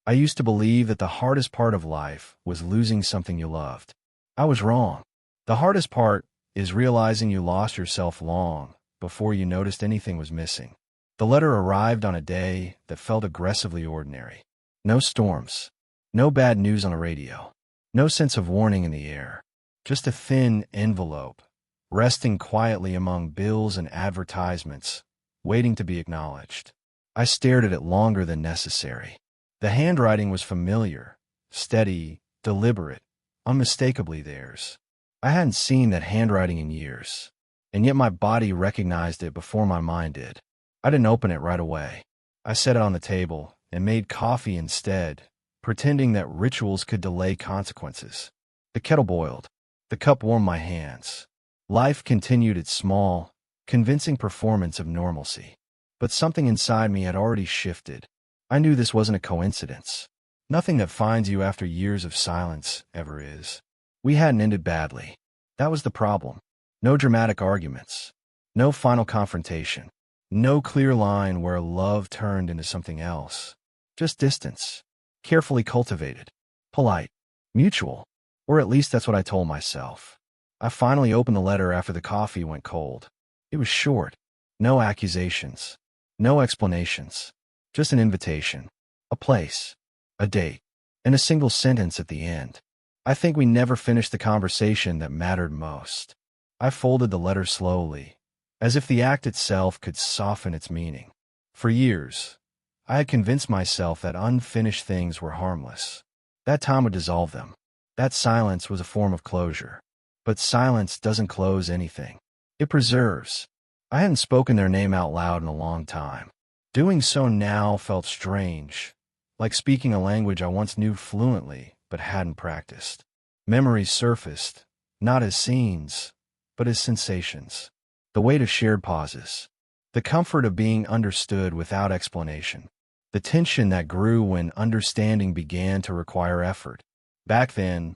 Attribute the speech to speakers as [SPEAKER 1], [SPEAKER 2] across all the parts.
[SPEAKER 1] I used to believe that the hardest part of life was losing something you loved. I was wrong. The hardest part is realizing you lost yourself long before you noticed anything was missing. The letter arrived on a day that felt aggressively ordinary. No storms. No bad news on the radio. No sense of warning in the air. Just a thin envelope, resting quietly among bills and advertisements, waiting to be acknowledged. I stared at it longer than necessary. The handwriting was familiar, steady, deliberate, unmistakably theirs. I hadn't seen that handwriting in years, and yet my body recognized it before my mind did. I didn't open it right away. I set it on the table and made coffee instead, pretending that rituals could delay consequences. The kettle boiled. The cup warmed my hands. Life continued its small, convincing performance of normalcy. But something inside me had already shifted. I knew this wasn't a coincidence. Nothing that finds you after years of silence ever is. We hadn't ended badly. That was the problem. No dramatic arguments. No final confrontation. No clear line where love turned into something else. Just distance. Carefully cultivated. Polite. Mutual. Or at least that's what I told myself. I finally opened the letter after the coffee went cold. It was short. No accusations. No explanations. Just an invitation. A place. A date. And a single sentence at the end. I think we never finished the conversation that mattered most. I folded the letter slowly, as if the act itself could soften its meaning. For years, I had convinced myself that unfinished things were harmless. That time would dissolve them. That silence was a form of closure. But silence doesn't close anything. It preserves. I hadn't spoken their name out loud in a long time. Doing so now felt strange, like speaking a language I once knew fluently but hadn't practiced. Memories surfaced, not as scenes, but as sensations. The weight of shared pauses. The comfort of being understood without explanation. The tension that grew when understanding began to require effort. Back then,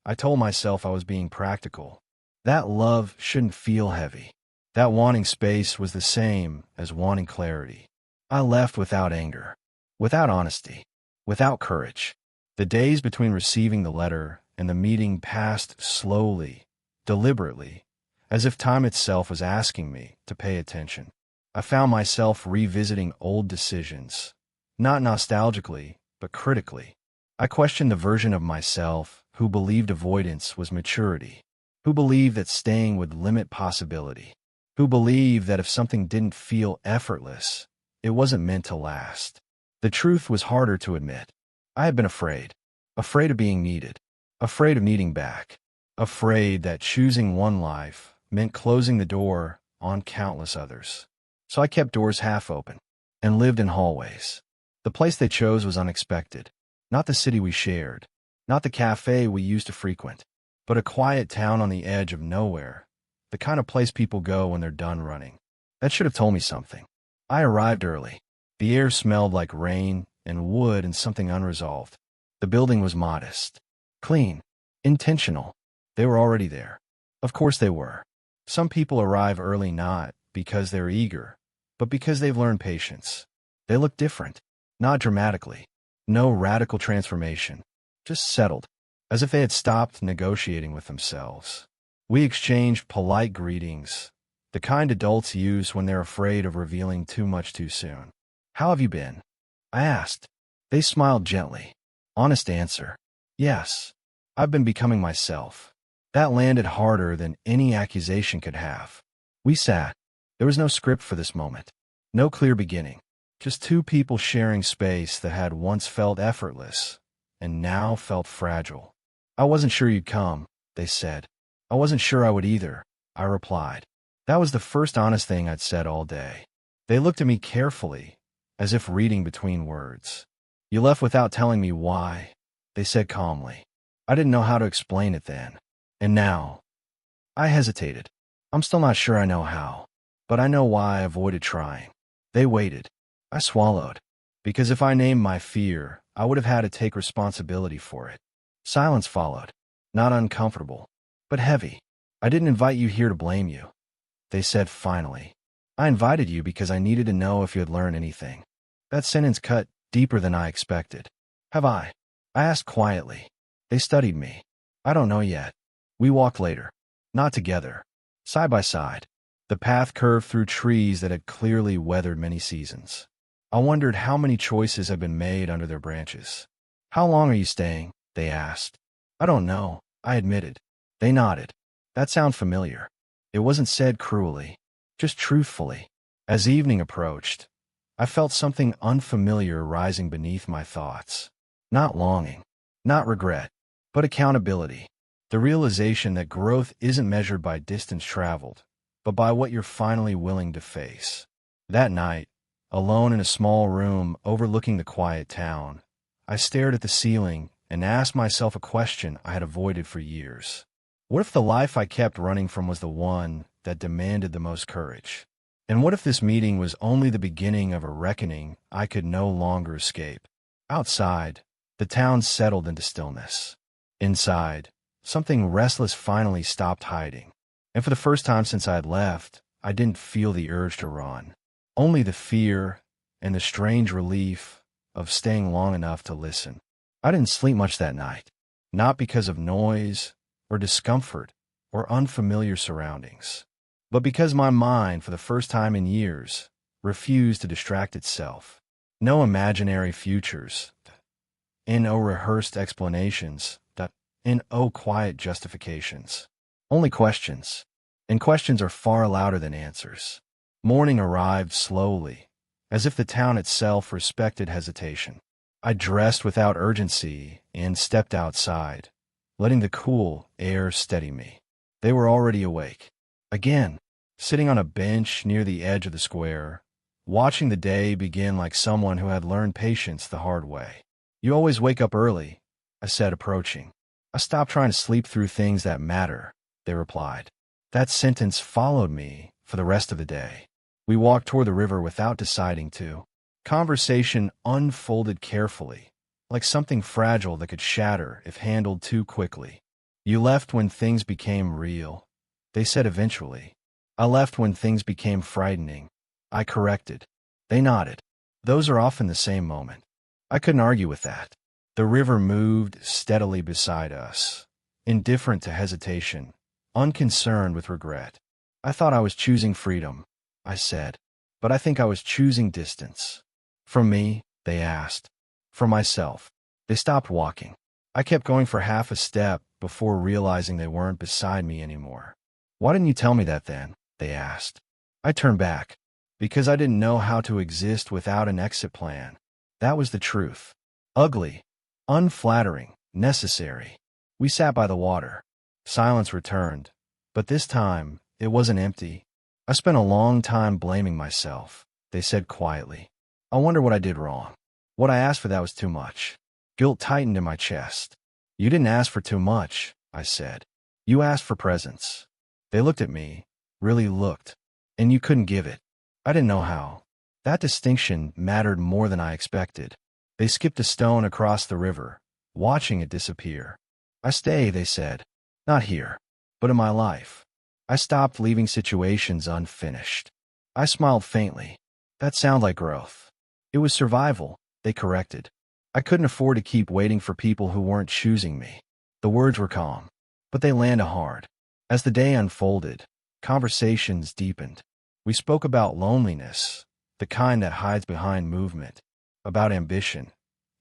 [SPEAKER 1] I told myself I was being practical. That love shouldn't feel heavy. That wanting space was the same as wanting clarity. I left without anger, without honesty, without courage. The days between receiving the letter and the meeting passed slowly, deliberately, as if time itself was asking me to pay attention. I found myself revisiting old decisions, not nostalgically, but critically. I questioned the version of myself who believed avoidance was maturity, who believed that staying would limit possibility, who believed that if something didn't feel effortless, it wasn't meant to last. The truth was harder to admit. I had been afraid. Afraid of being needed. Afraid of needing back. Afraid that choosing one life meant closing the door on countless others. So I kept doors half open and lived in hallways. The place they chose was unexpected. Not the city we shared. Not the cafe we used to frequent. But a quiet town on the edge of nowhere. The kind of place people go when they're done running. That should have told me something. I arrived early. The air smelled like rain and wood and something unresolved. The building was modest. Clean. Intentional. They were already there. Of course they were. Some people arrive early not because they're eager, but because they've learned patience. They look different. Not dramatically. No radical transformation. Just settled. As if they had stopped negotiating with themselves. We exchanged polite greetings. The kind adults use when they're afraid of revealing too much too soon. How have you been? I asked. They smiled gently. Honest answer. Yes. I've been becoming myself. That landed harder than any accusation could have. We sat. There was no script for this moment. No clear beginning. Just two people sharing space that had once felt effortless and now felt fragile. I wasn't sure you'd come, they said. I wasn't sure I would either, I replied. That was the first honest thing I'd said all day. They looked at me carefully, as if reading between words. You left without telling me why, they said calmly. I didn't know how to explain it then. And now, I hesitated. I'm still not sure I know how, but I know why I avoided trying. They waited. I swallowed. Because if I named my fear, I would have had to take responsibility for it. Silence followed. Not uncomfortable, but heavy. I didn't invite you here to blame you, they said finally. I invited you because I needed to know if you had learned anything. That sentence cut deeper than I expected. Have I? I asked quietly. They studied me. I don't know yet. We walked later. Not together. Side by side. The path curved through trees that had clearly weathered many seasons. I wondered how many choices had been made under their branches. How long are you staying? They asked. I don't know, I admitted. They nodded. That sounded familiar. It wasn't said cruelly, just truthfully. As evening approached, I felt something unfamiliar rising beneath my thoughts. Not longing, not regret, but accountability. The realization that growth isn't measured by distance traveled, but by what you're finally willing to face. That night, alone in a small room overlooking the quiet town, I stared at the ceiling and asked myself a question I had avoided for years. What if the life I kept running from was the one that demanded the most courage? And what if this meeting was only the beginning of a reckoning I could no longer escape? Outside, the town settled into stillness. Inside, something restless finally stopped hiding. And for the first time since I had left, I didn't feel the urge to run. Only the fear and the strange relief of staying long enough to listen. I didn't sleep much that night, not because of noise or discomfort or unfamiliar surroundings, but because my mind, for the first time in years, refused to distract itself. No imaginary futures, and no rehearsed explanations, and no quiet justifications. Only questions, and questions are far louder than answers. Morning arrived slowly, as if the town itself respected hesitation. I dressed without urgency and stepped outside, letting the cool air steady me. They were already awake. Again, sitting on a bench near the edge of the square, watching the day begin like someone who had learned patience the hard way. You always wake up early, I said, approaching. I stopped trying to sleep through things that matter, they replied. That sentence followed me for the rest of the day. We walked toward the river without deciding to. Conversation unfolded carefully, like something fragile that could shatter if handled too quickly. You left when things became real, they said eventually. I left when things became frightening, I corrected. They nodded. Those are often the same moment. I couldn't argue with that. The river moved steadily beside us, indifferent to hesitation, unconcerned with regret. I thought I was choosing freedom, I said, but I think I was choosing distance. From me, they asked. For myself. They stopped walking. I kept going for half a step before realizing they weren't beside me anymore. Why didn't you tell me that then? They asked. I turned back. Because I didn't know how to exist without an exit plan. That was the truth. Ugly, unflattering, necessary. We sat by the water. Silence returned, but this time it wasn't empty. I spent a long time blaming myself, they said quietly. I wonder what I did wrong. What I asked for that was too much. Guilt tightened in my chest. You didn't ask for too much, I said. You asked for presence. They looked at me, really looked, and you couldn't give it. I didn't know how. That distinction mattered more than I expected. They skipped a stone across the river, watching it disappear. I stay, they said. Not here, but in my life. I stopped leaving situations unfinished. I smiled faintly. That sounded like growth. It was survival, they corrected. I couldn't afford to keep waiting for people who weren't choosing me. The words were calm, but they landed hard. As the day unfolded, conversations deepened. We spoke about loneliness, the kind that hides behind movement, about ambition,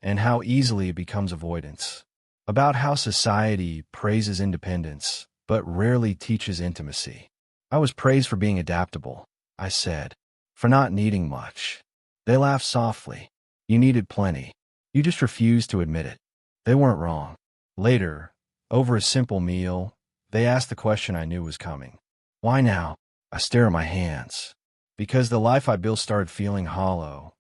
[SPEAKER 1] and how easily it becomes avoidance, about how society praises independence, but rarely teaches intimacy. I was praised for being adaptable, I said, for not needing much. They laughed softly. You needed plenty. You just refused to admit it. They weren't wrong. Later, over a simple meal, they asked the question I knew was coming. Why now? I stare at my hands. Because the life I built started feeling hollow.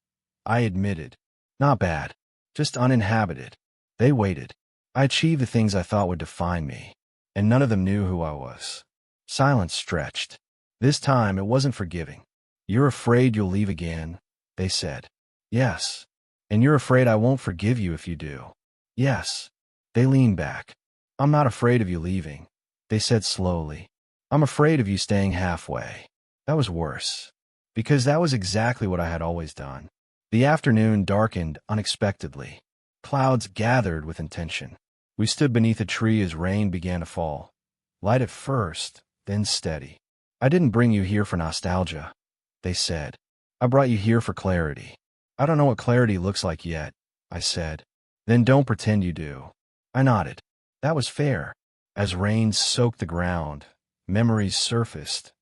[SPEAKER 1] I admitted. Not bad. Just uninhabited. They waited. I achieved the things I thought would define me, and none of them knew who I was. Silence stretched. This time it wasn't forgiving. You're afraid you'll leave again, they said. Yes. And you're afraid I won't forgive you if you do. Yes. They leaned back. I'm not afraid of you leaving, they said slowly. I'm afraid of you staying halfway. That was worse. Because that was exactly what I had always done. The afternoon darkened unexpectedly. Clouds gathered with intention. We stood beneath a tree as rain began to fall. Light at first, then steady. I didn't bring you here for nostalgia, they said. I brought you here for clarity. I don't know what clarity looks like yet, I said. Then don't pretend you do. I nodded. That was fair. As rain soaked the ground, memories surfaced,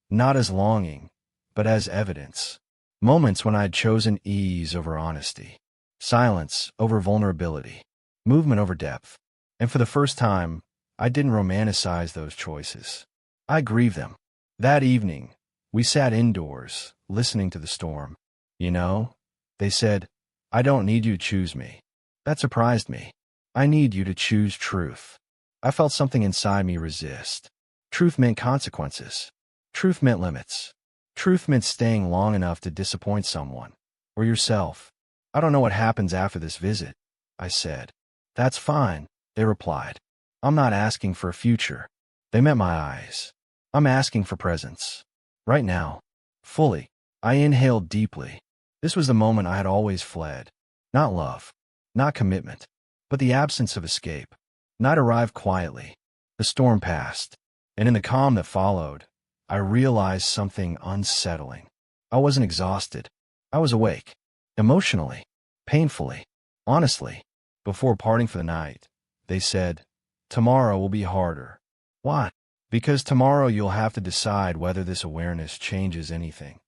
[SPEAKER 1] not as longing, but as evidence. Moments when I had chosen ease over honesty, silence over vulnerability, movement over depth. And for the first time, I didn't romanticize those choices. I grieved them. That evening, we sat indoors, listening to the storm. You know, they said, I don't need you to choose me. That surprised me. I need you to choose truth. I felt something inside me resist. Truth meant consequences. Truth meant limits. Truth meant staying long enough to disappoint someone. Or yourself. I don't know what happens after this visit, I said. That's fine, they replied. I'm not asking for a future. They met my eyes. I'm asking for presence. Right now. Fully. I inhaled deeply. This was the moment I had always fled. Not love. Not commitment. But the absence of escape. Night arrived quietly. The storm passed. And in the calm that followed, I realized something unsettling. I wasn't exhausted. I was awake. Emotionally. Painfully. Honestly. Before parting for the night, they said, tomorrow will be harder. Why? Because tomorrow you'll have to decide whether this awareness changes anything.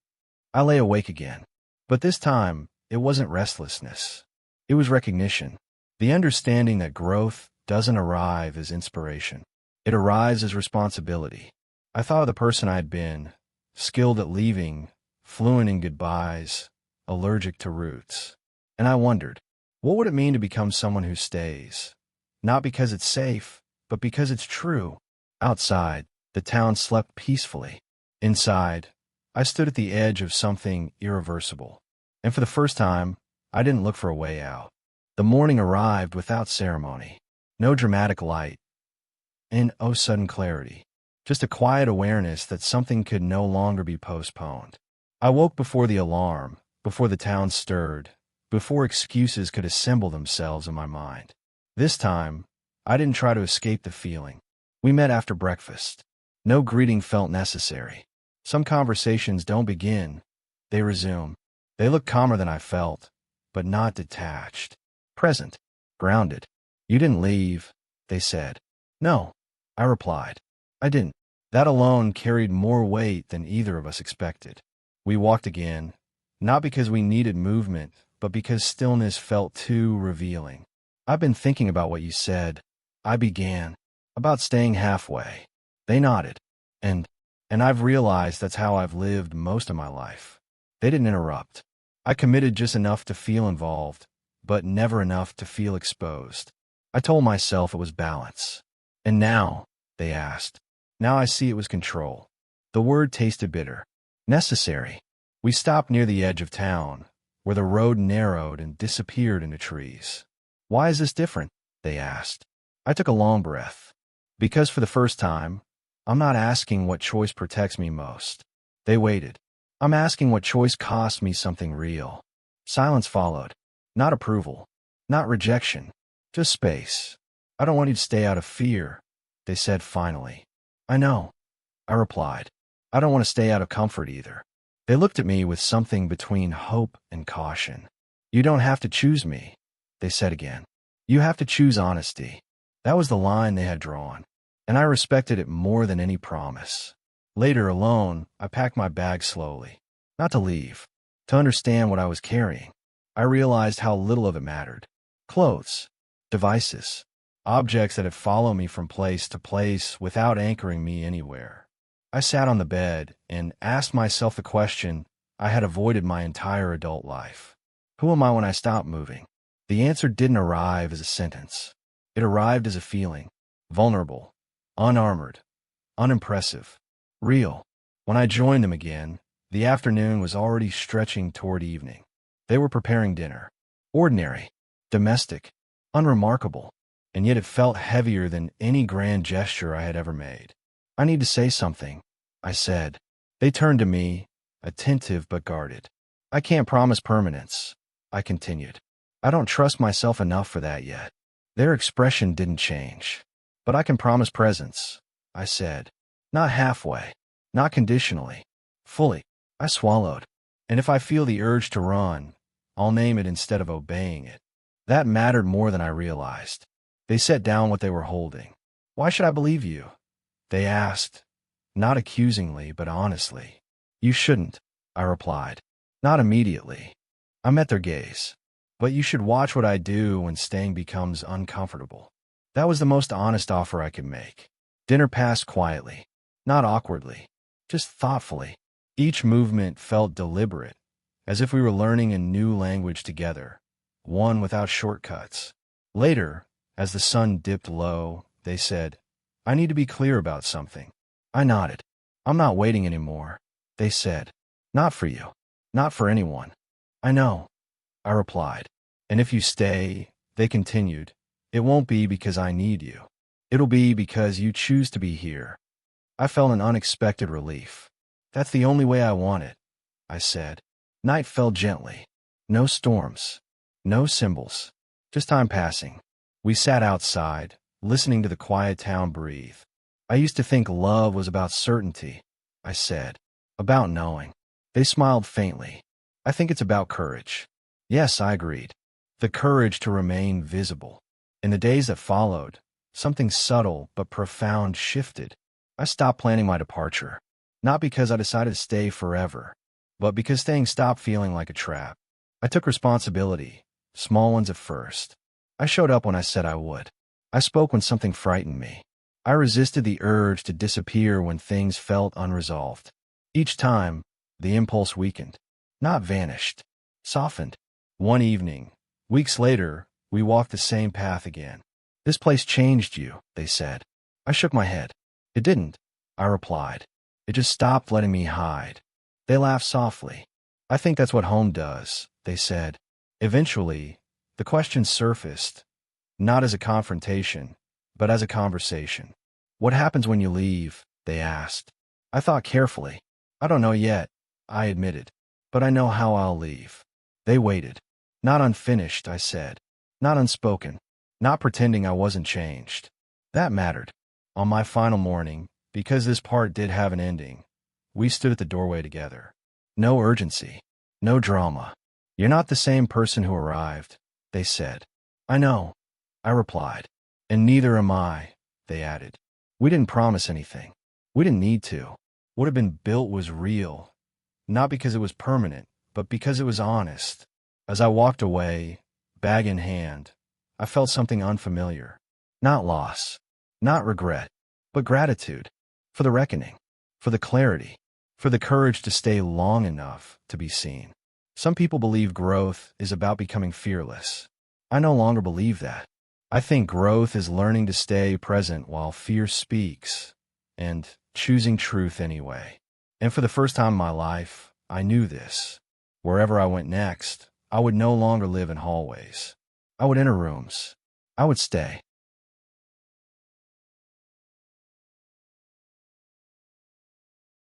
[SPEAKER 1] I lay awake again. But this time, it wasn't restlessness. It was recognition. The understanding that growth doesn't arrive as inspiration. It arrives as responsibility. I thought of the person I had been, skilled at leaving, fluent in goodbyes, allergic to roots. And I wondered, what would it mean to become someone who stays? Not because it's safe, but because it's true. Outside, the town slept peacefully. Inside, I stood at the edge of something irreversible. And for the first time, I didn't look for a way out. The morning arrived without ceremony. No dramatic light. And oh, sudden clarity. Just a quiet awareness that something could no longer be postponed. I woke before the alarm, before the town stirred, before excuses could assemble themselves in my mind. This time, I didn't try to escape the feeling. We met after breakfast. No greeting felt necessary. Some conversations don't begin, they resume. They look calmer than I felt, but not detached. Present. Grounded. You didn't leave, they said. No, I replied. I didn't. That alone carried more weight than either of us expected. We walked again, not because we needed movement, but because stillness felt too revealing. I've been thinking about what you said. I began. About staying halfway. They nodded. And I've realized that's how I've lived most of my life. They didn't interrupt. I committed just enough to feel involved, but never enough to feel exposed. I told myself it was balance. And now, they asked. Now I see it was control. The word tasted bitter. Necessary. We stopped near the edge of town, where the road narrowed and disappeared into trees. Why is this different? They asked. I took a long breath. Because for the first time, I'm not asking what choice protects me most. They waited. I'm asking what choice costs me something real. Silence followed. Not approval. Not rejection. Just space. I don't want you to stay out of fear, they said finally. I know, I replied. I don't want to stay out of comfort either. They looked at me with something between hope and caution. You don't have to choose me, they said again. You have to choose honesty. That was the line they had drawn, and I respected it more than any promise. Later, alone, I packed my bag slowly. Not to leave, to understand what I was carrying. I realized how little of it mattered. Clothes, devices, objects that had followed me from place to place without anchoring me anywhere. I sat on the bed and asked myself the question I had avoided my entire adult life. Who am I when I stop moving? The answer didn't arrive as a sentence. It arrived as a feeling. Vulnerable, unarmored, unimpressive, real. When I joined them again, the afternoon was already stretching toward evening. They were preparing dinner. Ordinary, domestic, unremarkable, and yet it felt heavier than any grand gesture I had ever made. I need to say something, I said. They turned to me, attentive but guarded. I can't promise permanence, I continued. I don't trust myself enough for that yet. Their expression didn't change. But I can promise presence, I said. Not halfway. Not conditionally. Fully. I swallowed. And if I feel the urge to run, I'll name it instead of obeying it. That mattered more than I realized. They set down what they were holding. Why should I believe you? They asked. Not accusingly, but honestly. You shouldn't, I replied. Not immediately. I met their gaze. But you should watch what I do when staying becomes uncomfortable. That was the most honest offer I could make. Dinner passed quietly. Not awkwardly. Just thoughtfully. Each movement felt deliberate, as if we were learning a new language together, one without shortcuts. Later, as the sun dipped low, they said, I need to be clear about something. I nodded. I'm not waiting anymore, they said. Not for you. Not for anyone. I know, I replied. And if you stay, they continued, it won't be because I need you. It'll be because you choose to be here. I felt an unexpected relief. That's the only way I want it, I said. Night fell gently. No storms. No symbols. Just time passing. We sat outside, listening to the quiet town breathe. I used to think love was about certainty, I said. About knowing. They smiled faintly. I think it's about courage. Yes, I agreed. The courage to remain visible. In the days that followed, something subtle but profound shifted. I stopped planning my departure. Not because I decided to stay forever, but because staying stopped feeling like a trap. I took responsibility, small ones at first. I showed up when I said I would. I spoke when something frightened me. I resisted the urge to disappear when things felt unresolved. Each time, the impulse weakened. Not vanished. Softened. One evening, weeks later, we walked the same path again. This place changed you, they said. I shook my head. It didn't, I replied. It just stopped letting me hide. They laughed softly. I think that's what home does, they said. Eventually, the question surfaced, not as a confrontation, but as a conversation. What happens when you leave? They asked. I thought carefully. I don't know yet, I admitted, but I know how I'll leave. They waited. Not unfinished, I said. Not unspoken. Not pretending I wasn't changed. That mattered. On my final morning, because this part did have an ending, we stood at the doorway together. No urgency. No drama. You're not the same person who arrived, they said. I know, I replied. And neither am I, they added. We didn't promise anything. We didn't need to. What had been built was real. Not because it was permanent, but because it was honest. As I walked away, bag in hand, I felt something unfamiliar. Not loss. Not regret. But gratitude. For the reckoning. For the clarity. For the courage to stay long enough to be seen. Some people believe growth is about becoming fearless. I no longer believe that. I think growth is learning to stay present while fear speaks, and choosing truth anyway. And for the first time in my life, I knew this. Wherever I went next, I would no longer live in hallways. I would enter rooms. I would stay.